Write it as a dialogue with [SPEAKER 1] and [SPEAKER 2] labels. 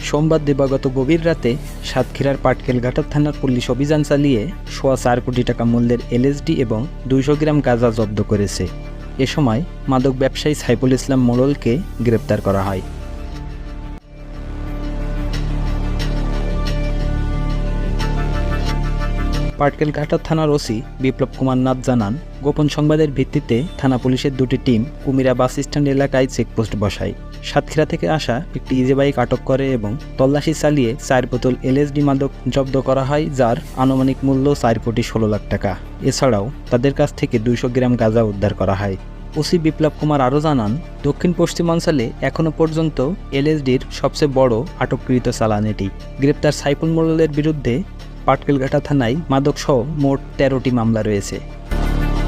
[SPEAKER 1] সোমবার দিবাগত গভীর রাতে সাতক্ষীরার পাটকেলঘাটা থানার পুলিশ অভিযান চালিয়ে 4.25 কোটি টাকা মূল্যের এলএসডি এবং 200 গ্রাম গাঁজা জব্দ করেছে। এ সময় মাদক ব্যবসায়ী সাইফুল ইসলাম মোড়লকে গ্রেপ্তার করা হয়। পাটকেলঘাটা থানার ওসি বিপ্লব কুমার নাথ জানান, গোপন সংবাদের ভিত্তিতে থানা পুলিশের দুটি টিম কুমিরা বাস স্ট্যান্ড এলাকায় চেকপোস্ট বসায়। সাতক্ষীরা থেকে আসা একটি ইজি বাইক আটক করে এবং তল্লাশি চালিয়ে 4 বোতল এলএসডি মাদক জব্দ করা হয়, যার আনুমানিক মূল্য 4,16,00,000 টাকা। এছাড়াও তাদের কাছ থেকে 200 গ্রাম গাঁজা উদ্ধার করা হয়। ওসি বিপ্লব কুমার আরও জানান, দক্ষিণ পশ্চিমাঞ্চলে এখনও পর্যন্ত এলএসডির সবচেয়ে বড় আটককৃত চালান এটি। গ্রেপ্তার সাইফুল মোড়লের বিরুদ্ধে পাটকেলঘাটা থানায় মাদকসহ মোট 13টি মামলা রয়েছে।